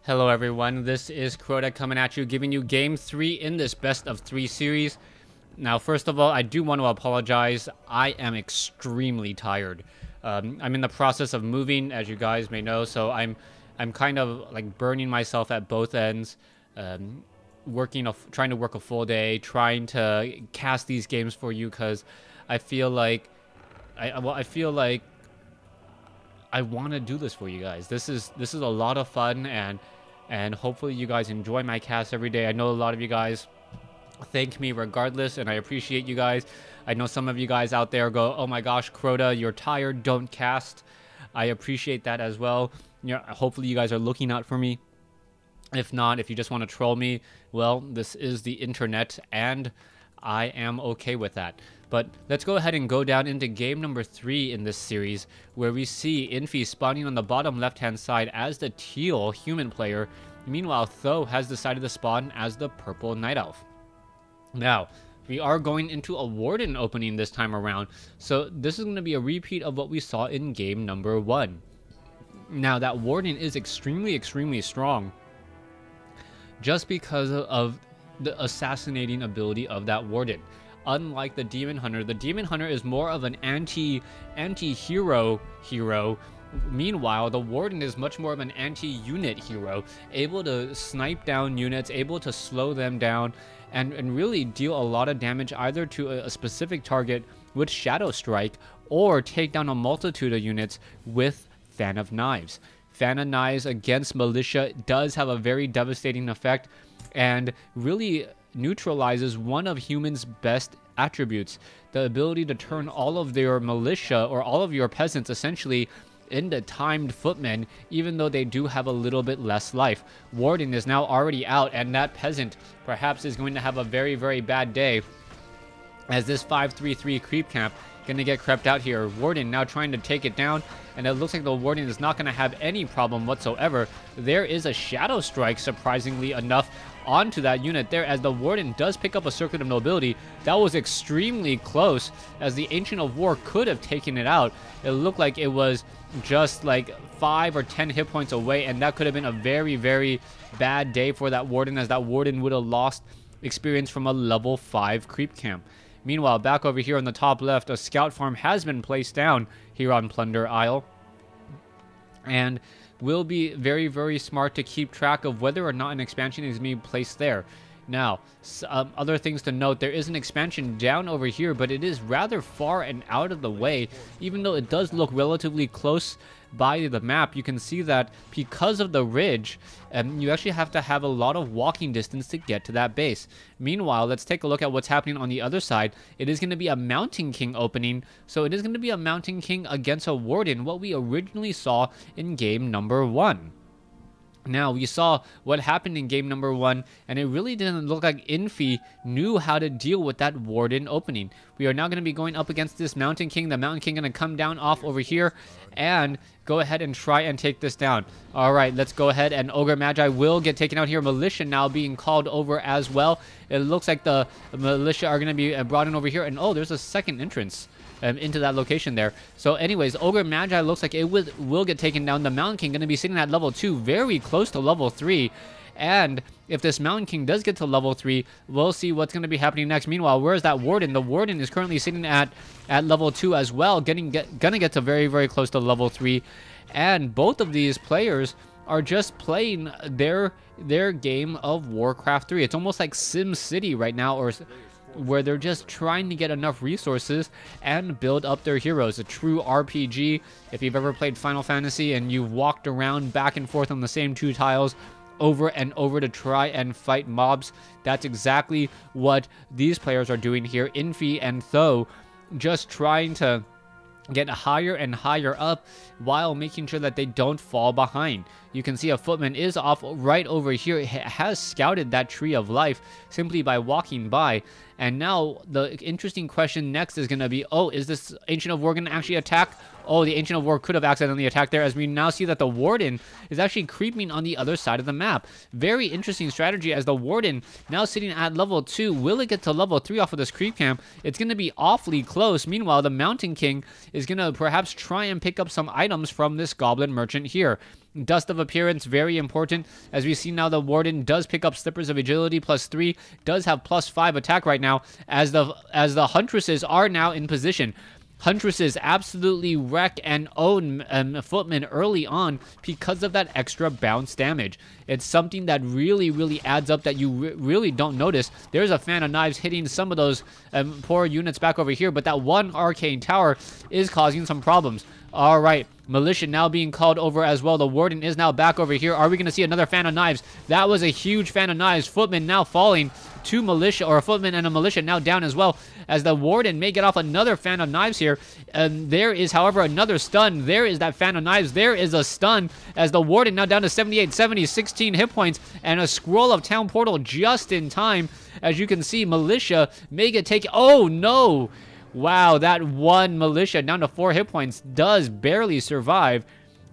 Hello everyone, this is Crota coming at you, giving you Game 3 in this Best of 3 series. Now, first of all, I do want to apologize. I am extremely tired. I'm in the process of moving, as you guys may know, so I'm kind of like burning myself at both ends, trying to work a full day, trying to cast these games for you, because I feel like I want to do this for you guys. This is a lot of fun, and hopefully you guys enjoy my cast every day. I know a lot of you guys thank me regardless, and I appreciate you guys. I know some of you guys out there go, "Oh my gosh, Crota, you're tired, don't cast." I appreciate that as well. You know, hopefully you guys are looking out for me. If not, if you just want to troll me, well, this is the internet, and I am okay with that. But let's go ahead and go down into game number 3 in this series, where we see Infi spawning on the bottom left-hand side as the teal human player. Meanwhile, Th000 has decided to spawn as the purple night elf. Now, we are going into a warden opening this time around, so this is going to be a repeat of what we saw in game number 1. Now, that warden is extremely strong, just because of the assassinating ability of that warden. Unlike the demon hunter is more of an anti-hero hero. Meanwhile, the warden is much more of an anti-unit hero, able to snipe down units, able to slow them down, and really deal a lot of damage either to a specific target with Shadow Strike, or take down a multitude of units with Fan of Knives. Fan of Knives against Militia does have a very devastating effect, and really neutralizes one of humans' best attributes, the ability to turn all of their militia, or all of your peasants essentially, into timed footmen, even though they do have a little bit less life. Warden is now already out, and that peasant perhaps is going to have a very bad day, as this 533 creep camp gonna get crept out here. Warden now trying to take it down, and it looks like the warden is not gonna have any problem whatsoever. There is a Shadow Strike, surprisingly enough, onto that unit there, as the warden does pick up a Circuit of Nobility. That was extremely close, as the Ancient of War could have taken it out. It looked like it was just like 5 or 10 hit points away, and that could have been a very bad day for that warden, as that warden would have lost experience from a level 5 creep camp. Meanwhile, back over here on the top left, a scout farm has been placed down here on Plunder Isle, and will be very smart to keep track of whether or not an expansion is being placed there. Now, other things to note, there is an expansion down over here, but it is rather far and out of the way. Even though it does look relatively close by the map, you can see that because of the ridge, you actually have to have a lot of walking distance to get to that base. Meanwhile, let's take a look at what's happening on the other side. It is going to be a Mountain King opening, so it is going to be a Mountain King against a Warden, what we originally saw in game number 1. Now, we saw what happened in game number 1, and it really didn't look like Infi knew how to deal with that Warden opening. We are now going to be going up against this Mountain King. The Mountain King going to come down off over here and go ahead and try and take this down. All right, let's go ahead, and Ogre Magi will get taken out here. Militia now being called over as well. It looks like the Militia are going to be brought in over here, and oh, there's a second entrance into that location there. So anyways, Ogre Magi looks like it will get taken down. The Mountain King going to be sitting at level 2, very close to level 3. And if this Mountain King does get to level 3, we'll see what's going to be happening next. Meanwhile, where's that Warden? The Warden is currently sitting at level 2 as well, gonna get to very close to level 3. And both of these players are just playing their game of Warcraft 3. It's almost like Sim City right now, or where they're just trying to get enough resources and build up their heroes. A true RPG. If you've ever played Final Fantasy and you've walked around back and forth on the same 2 tiles over and over to try and fight mobs, that's exactly what these players are doing here. Infi and Th000 just trying to get higher and higher up while making sure that they don't fall behind. You can see a footman is off right over here. It has scouted that tree of life simply by walking by. And now the interesting question next is going to be, oh, is this Ancient of War going to actually attack? Oh, the Ancient of War could have accidentally attacked there, as we now see that the Warden is actually creeping on the other side of the map. Very interesting strategy, as the Warden now sitting at level 2. Will it get to level 3 off of this creep camp? It's going to be awfully close. Meanwhile, the Mountain King is going to perhaps try and pick up some items from this Goblin Merchant here. Dust of Appearance, very important. As we see now, the Warden does pick up Slippers of Agility +3, does have +5 attack right now, as the Huntresses are now in position. Huntresses absolutely wreck and own Footman early on because of that extra bounce damage. It's something that really adds up that you really don't notice. There's a Fan of Knives hitting some of those poor units back over here, but that one Arcane Tower is causing some problems. All right, Militia now being called over as well. The Warden is now back over here. Are we going to see another Fan of Knives? That was a huge Fan of Knives. Footman now falling. Two Militia, or a Footman and a Militia now down as well, as the Warden may get off another Fan of Knives here. There is, however, another stun. There is that Fan of Knives. There is a stun, as the Warden now down to 78, 70, 16 hit points, and a Scroll of Town Portal just in time. As you can see, Militia may get taken. Oh, no! Wow, that one Militia down to 4 hit points does barely survive,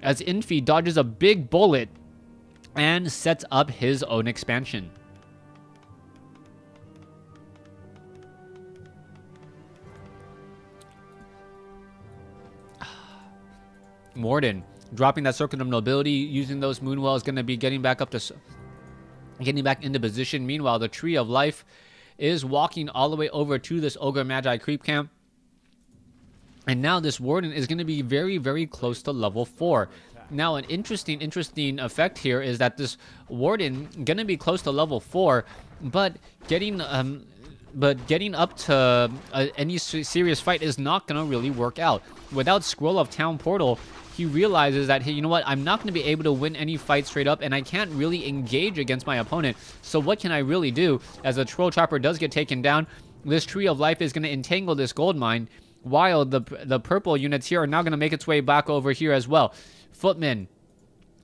as Infi dodges a big bullet and sets up his own expansion. Warden dropping that Circuit of Nobility, using those Moonwell is going to be getting back into position. Meanwhile, the Tree of Life is walking all the way over to this Ogre Magi creep camp. And now this Warden is going to be very close to level 4. Now, an interesting effect here is that this Warden going to be close to level 4, but getting up to any serious fight is not going to really work out. Without Scroll of Town Portal, he realizes that, hey, you know what, I'm not going to be able to win any fight straight up, and I can't really engage against my opponent. So what can I really do? As a Troll Chopper does get taken down, this Tree of Life is going to entangle this gold mine, while the purple units here are now going to make its way back over here as well. Footman,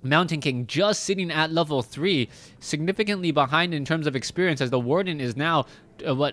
Mountain King just sitting at level 3, significantly behind in terms of experience, as the Warden is now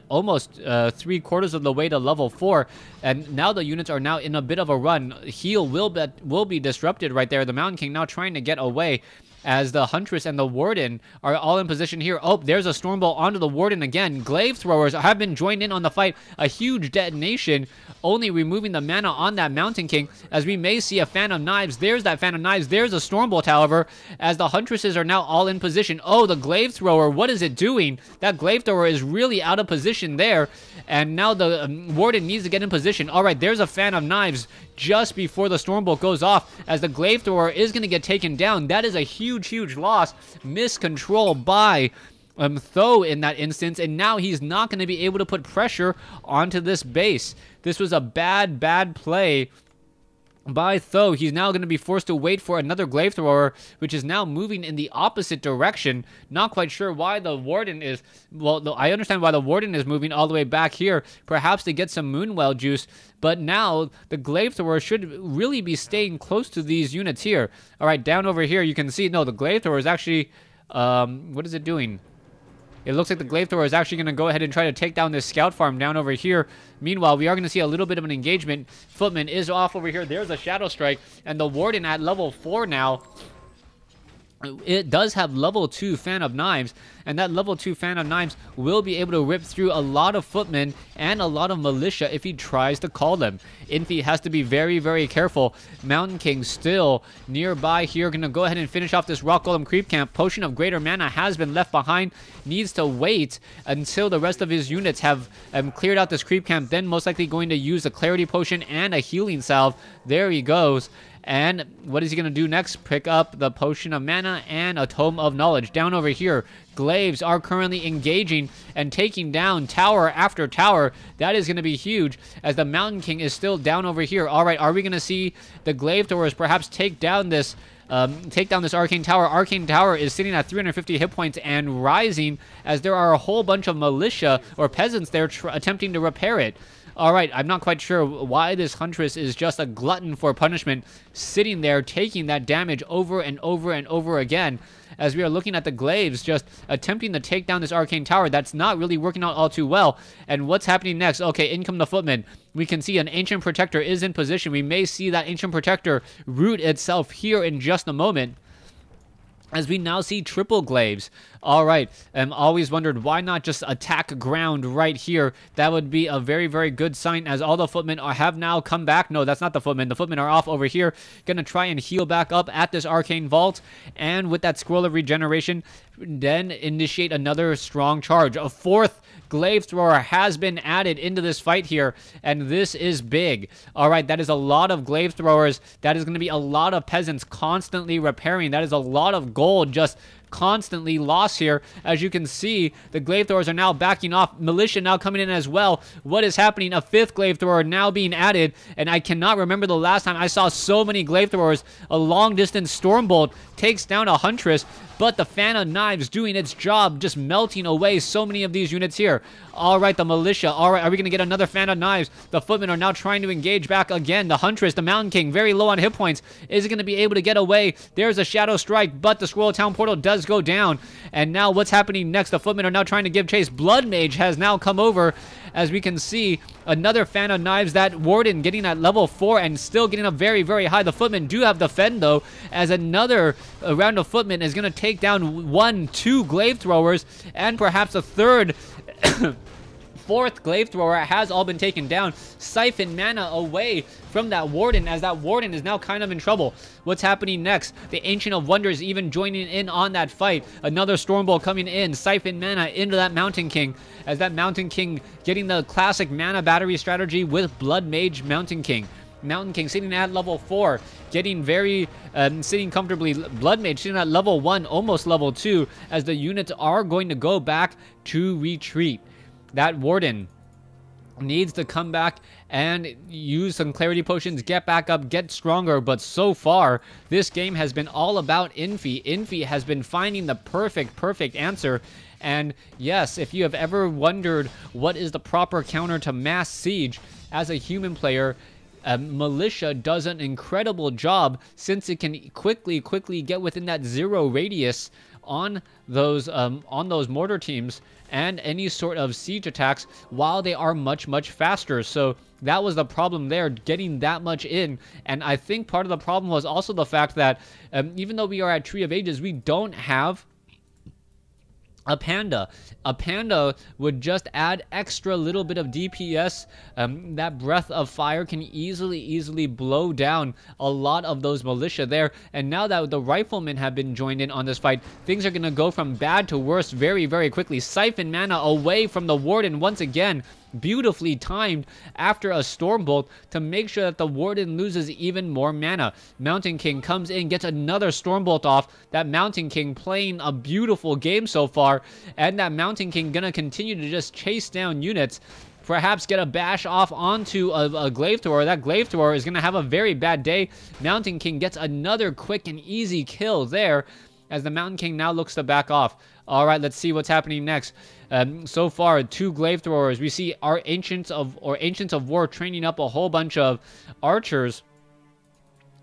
almost 3/4 of the way to level 4, and now the units are now in a bit of a run. Heal will be disrupted right there. The Mountain King now trying to get away, as the Huntress and the Warden are all in position here. Oh, there's a Stormbolt onto the Warden again. Glaive Throwers have been joined in on the fight. A huge detonation, only removing the mana on that Mountain King, as we may see a Fan of Knives. There's that Fan of Knives. There's a Stormbolt, however, as the Huntresses are now all in position. Oh, the Glaive Thrower, what is it doing? That Glaive Thrower is really out of position there, and now the Warden needs to get in position. All right, there's a Fan of Knives just before the Stormbolt goes off, as the Glaive Thrower is going to get taken down. That is a huge loss. Miscontrol by Th000 in that instance, and now he's not going to be able to put pressure onto this base. This was a bad play by Th000. He's now going to be forced to wait for another Glaive Thrower, which is now moving in the opposite direction. Not quite sure why the Warden is... Well, I understand why the Warden is moving all the way back here, perhaps to get some Moonwell juice, but now the Glaive Thrower should really be staying close to these units here. All right, down over here, you can see, no, the Glaive Thrower is actually... what is it doing? It looks like the Glaive Thrower is actually going to go ahead and try to take down this scout farm down over here. Meanwhile, we are going to see a little bit of an engagement. Footman is off over here. There's a Shadow Strike, and the Warden at level 4 now. It does have level 2 Fan of Knives, and that level 2 Fan of Knives will be able to rip through a lot of Footmen and a lot of Militia if he tries to call them. Infi has to be very careful. Mountain King still nearby here, going to go ahead and finish off this Rock Golem creep camp. Potion of Greater Mana has been left behind, needs to wait until the rest of his units have cleared out this creep camp, then most likely going to use a Clarity Potion and a Healing Salve. There he goes. And what is he going to do next? Pick up the Potion of Mana and a Tome of Knowledge. Down over here, Glaives are currently engaging and taking down tower after tower. That is going to be huge, as the Mountain King is still down over here. All right, are we going to see the Glaive Throwers perhaps take down this Arcane Tower? Arcane Tower is sitting at 350 hit points and rising, as there are a whole bunch of Militia or peasants there attempting to repair it. All right, I'm not quite sure why this Huntress is just a glutton for punishment, sitting there taking that damage over and over again, as we are looking at the Glaives just attempting to take down this Arcane Tower. That's not really working out all too well. And what's happening next? Okay, in come the Footmen. We can see an Ancient Protector is in position. We may see that Ancient Protector root itself here in just a moment. as we now see triple glaives. All right, always wondered why not just attack ground right here. That would be a very, very good sign, as all the footmen have now come back. No, that's not the footmen. The footmen are off over here. Gonna try and heal back up at this arcane vault, and with that scroll of regeneration, then initiate another strong charge. A fourth glaive thrower has been added into this fight here, and this is big. All right, that is a lot of glaive throwers. That is going to be a lot of peasants constantly repairing. That is a lot of gold just constantly lost here. As you can see, the glaive throwers are now backing off. Militia now coming in as well. What is happening? A fifth glaive thrower now being added, and I cannot remember the last time I saw so many glaive throwers. A long distance stormbolt takes down a huntress, but the fan of knives doing its job, just melting away so many of these units here. All right, the militia. All right, are we going to get another fan of knives? The footmen are now trying to engage back again. The huntress, the mountain king, very low on hit points, is going to be able to get away. There's a shadow strike, but the scroll of town portal does go down. And now what's happening next? The footmen are now trying to give chase. Blood mage has now come over. As we can see, another fan of knives. That warden getting at level 4 and still getting up very, very high. The footmen do have defend, though, as another round of footmen is going to take down 1, 2 glaive throwers, and perhaps a third fourth glaive thrower has all been taken down. Siphon mana away from that warden, as that warden is now kind of in trouble. What's happening next? The Ancient of Wonders even joining in on that fight. Another Stormbolt coming in. Siphon mana into that Mountain King, as that Mountain King getting the classic mana battery strategy with Blood Mage Mountain King. Mountain King sitting at level 4, getting very, sitting comfortably. Blood Mage sitting at level 1, almost level 2, as the units are going to go back to retreat. That warden needs to come back and use some clarity potions, get back up, get stronger. But so far, this game has been all about Infi. Infi has been finding the perfect answer. And yes, if you have ever wondered what is the proper counter to mass siege as a human player, militia does an incredible job, since it can quickly get within that 0 radius on those mortar teams and any sort of siege attacks, while they are much faster. So that was the problem there, getting that much in. And I think part of the problem was also the fact that even though we are at Tree of Ages, we don't have a panda. A panda would just add extra little bit of DPS. That breath of fire can easily blow down a lot of those militia there. And now that the riflemen have been joined in on this fight, things are going to go from bad to worse very quickly. Siphon mana away from the warden once again. Beautifully timed after a Stormbolt to make sure that the warden loses even more mana. Mountain King comes in, gets another Stormbolt off. That Mountain King playing a beautiful game so far, and that Mountain King gonna continue to just chase down units. Perhaps get a bash off onto a glaive thrower. That glaive thrower is gonna have a very bad day. Mountain King gets another quick and easy kill there, as the Mountain King now looks to back off. All right, let's see what's happening next. So far, 2 glaive throwers. We see our Ancients of War training up a whole bunch of archers,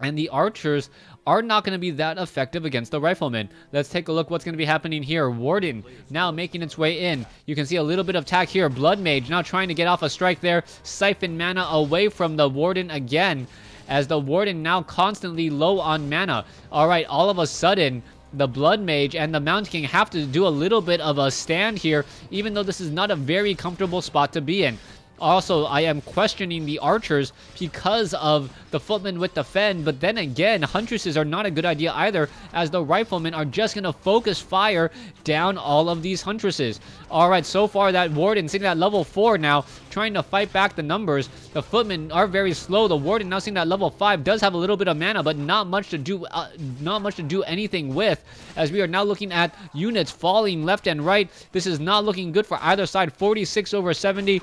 and the archers are not going to be that effective against the riflemen. Let's take a look what's going to be happening here. Warden now making its way in. You can see a little bit of attack here. Blood Mage now trying to get off a strike there. Siphon mana away from the warden again, as the warden now constantly low on mana. All right, all of a sudden, the Blood Mage and the Mountain King have to do a little bit of a stand here, even though this is not a very comfortable spot to be in. Also, I am questioning the archers because of the footmen with the fen, but then again, huntresses are not a good idea either, as the riflemen are just going to focus fire down all of these huntresses. Alright, so far that warden sitting at level 4 now, trying to fight back the numbers. The footmen are very slow. The warden now sitting at level 5 does have a little bit of mana, but not much to do anything with, as we are now looking at units falling left and right. This is not looking good for either side. 46 over 70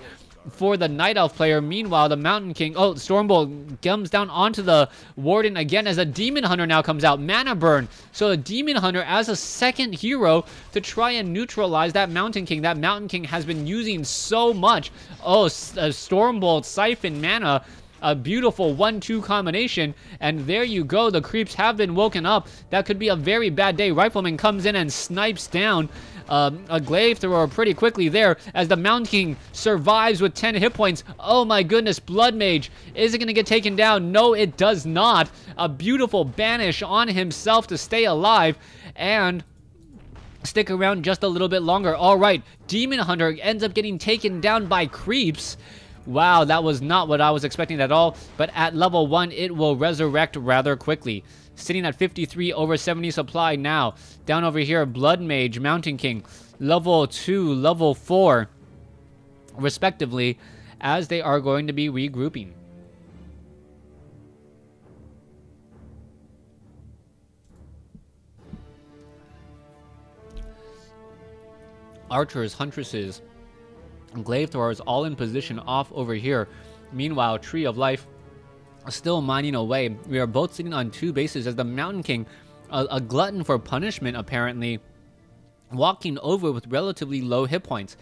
for the Night Elf player. Meanwhile, the Mountain King, Stormbolt comes down onto the warden again, as a Demon Hunter now comes out. Mana burn. So a Demon Hunter as a second hero to try and neutralize that Mountain King. That Mountain King has been using so much. Stormbolt, Siphon mana, A beautiful 1-2 combination, and there you go. The creeps have been woken up. That could be a very bad day. Rifleman comes in and snipes down a glaive thrower pretty quickly there, as the Mountain King survives with 10 hit points. Oh my goodness, Blood Mage, is it going to get taken down? No, it does not. A beautiful banish on himself to stay alive and stick around just a little bit longer. All right, Demon Hunter ends up getting taken down by creeps. Wow, that was not what I was expecting at all, but at level 1, it will resurrect rather quickly. Sitting at 53 over 70 supply now. Down over here, Blood Mage, Mountain King, level 2, level 4, respectively, as they are going to be regrouping. Archers, Huntresses, Glaive Throwers all in position off over here. Meanwhile, Tree of Life still mining away. We are both sitting on 2 bases as the Mountain King, a glutton for punishment apparently, walking over with relatively low hit points.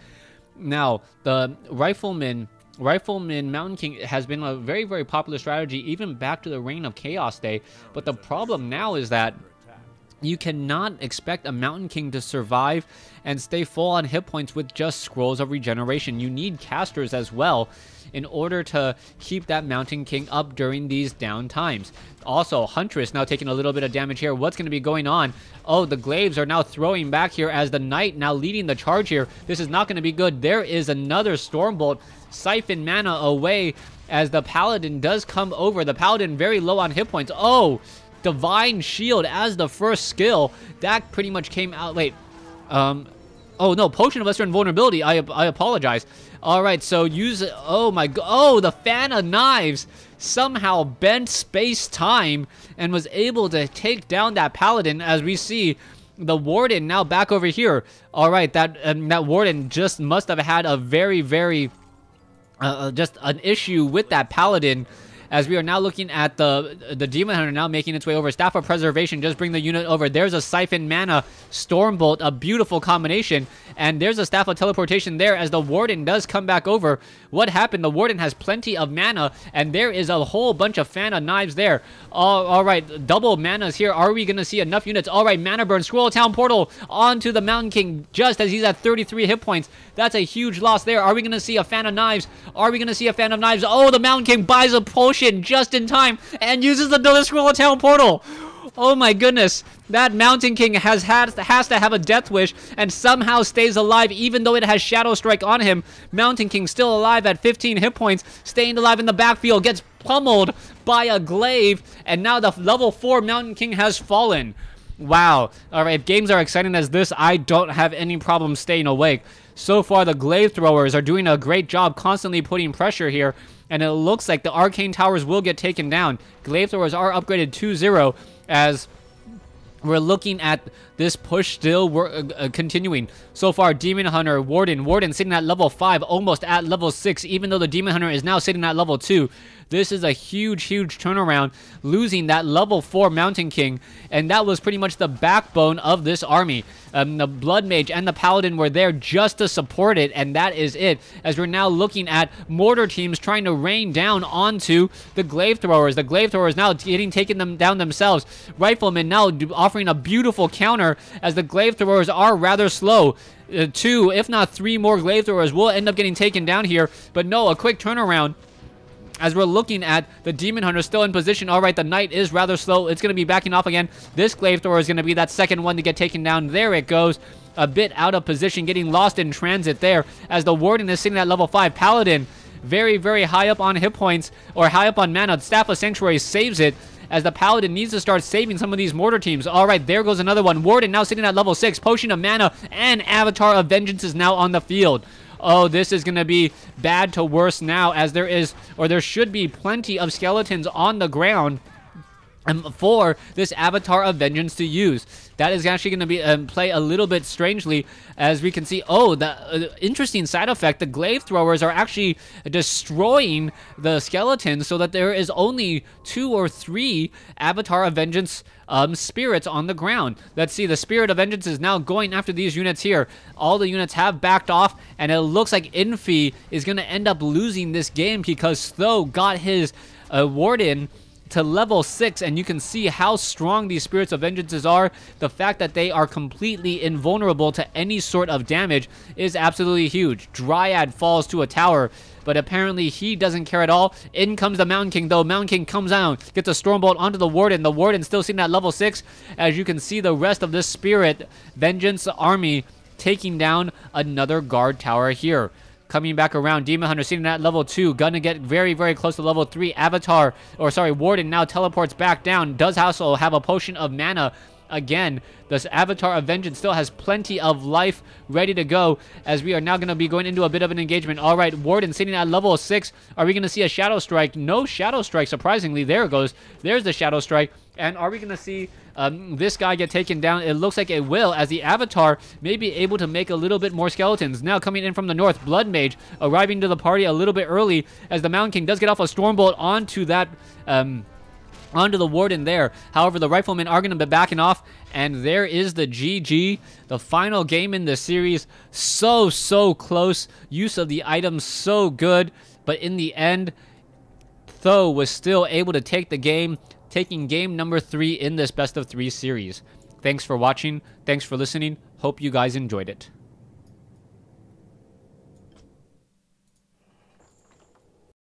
Now, the Rifleman Mountain King has been a very, very popular strategy even back to the Reign of Chaos Day, but the problem now is that you cannot expect a Mountain King to survive and stay full on hit points with just Scrolls of Regeneration. You need casters as well in order to keep that Mountain King up during these down times. Also, Huntress now taking a little bit of damage here. What's going to be going on? Oh, the Glaives are now throwing back here as the Knight now leading the charge here. This is not going to be good. There is another Stormbolt. Siphon mana away as the Paladin does come over. The Paladin very low on hit points. Oh, Divine Shield as the first skill. That pretty much came out. Wait. Oh, no. Potion of Lesser Invulnerability. I apologize. All right. So use it. Oh, my God. Oh, the Fan of Knives somehow bent space-time and was able to take down that Paladin, as we see the Warden now back over here. All right. That Warden just must have had a very, very just an issue with that Paladin, as we are now looking at the Demon Hunter now making its way over. Staff of Preservation, just bring the unit over. There's a Siphon Mana Stormbolt, a beautiful combination. And there's a Staff of Teleportation there as the Warden does come back over. What happened? The Warden has plenty of mana, and there is a whole bunch of Fan of Knives there. All right, double manas here. Are we going to see enough units? All right, Mana Burn, Scroll Town Portal onto the Mountain King just as he's at 33 hit points. That's a huge loss there. Are we going to see a Fan of Knives? Are we going to see a Fan of Knives? Oh, the Mountain King buys a potion just in time and uses another Scroll of Town Portal. Oh my goodness, that Mountain King has to have a death wish and somehow stays alive even though it has Shadow Strike on him. Mountain King still alive at 15 hit points, staying alive in the backfield, gets pummeled by a Glaive, and now the level 4 Mountain King has fallen. Wow. Alright, if games are exciting as this, I don't have any problem staying awake. So far, the Glaive Throwers are doing a great job constantly putting pressure here, and it looks like the Arcane Towers will get taken down. Glaive Throwers are upgraded 2-0, as we're looking at this push still continuing. So far, Demon Hunter, Warden sitting at level 5, almost at level 6, even though the Demon Hunter is now sitting at level 2. This is a huge, huge turnaround, losing that level 4 Mountain King, and that was pretty much the backbone of this army. The Blood Mage and the Paladin were there just to support it, and that is it, as we're now looking at mortar teams trying to rain down onto the Glaive Throwers. The Glaive Throwers now taking them down themselves. Riflemen now offering a beautiful counter, as the Glaive Throwers are rather slow. 2, if not 3 more Glaive Throwers will end up getting taken down here, but no, a quick turnaround, as we're looking at the Demon Hunter still in position. All right, the Knight is rather slow. It's going to be backing off again. This Glaive Thrower is going to be that second one to get taken down. There it goes. A bit out of position, getting lost in transit there, as the Warden is sitting at level 5. Paladin, very, very high up on hit points, or high up on mana. Staff of Sanctuary saves it, as the Paladin needs to start saving some of these mortar teams. All right, there goes another one. Warden now sitting at level 6. Potion of Mana and Avatar of Vengeance is now on the field. Oh, this is going to be bad to worse now, as there should be plenty of skeletons on the ground for this Avatar of Vengeance to use. That is actually going to be play a little bit strangely, as we can see. Oh, the interesting side effect, the glaive throwers are actually destroying the skeletons, so that there is only 2 or 3 Avatar of Vengeance spirits on the ground. Let's see, the Spirit of Vengeance is now going after these units here. All the units have backed off, and it looks like Infi is going to end up losing this game because Th000 got his Warden to level 6, and you can see how strong these Spirits of Vengeances are. The fact that they are completely invulnerable to any sort of damage is absolutely huge. Dryad falls to a tower, but apparently he doesn't care at all. In comes the Mountain King, though. Mountain King comes down, gets a Stormbolt onto the Warden. The Warden still sitting at level 6. As you can see, the rest of this Spirit Vengeance army taking down another guard tower here. Coming back around, Demon Hunter sitting at level 2, gonna get very, very close to level 3. Warden now teleports back down, does also have a potion of mana. Again, this Avatar of Vengeance still has plenty of life ready to go, as we are now going to be going into a bit of an engagement. All right, Warden sitting at level 6. Are we going to see a Shadow Strike? No Shadow Strike, surprisingly. There it goes. There's the Shadow Strike. And are we going to see this guy get taken down? It looks like it will, as the Avatar may be able to make a little bit more skeletons. Now coming in from the north, Blood Mage arriving to the party a little bit early, as the Mountain King does get off a Stormbolt onto that... onto the Warden there. However, the Riflemen are going to be backing off, and there is the GG, the final game in the series. So close. Use of the items so good, but in the end, Th000 was still able to take the game, taking game number 3 in this best of 3 series. Thanks for watching. Thanks for listening. Hope you guys enjoyed it.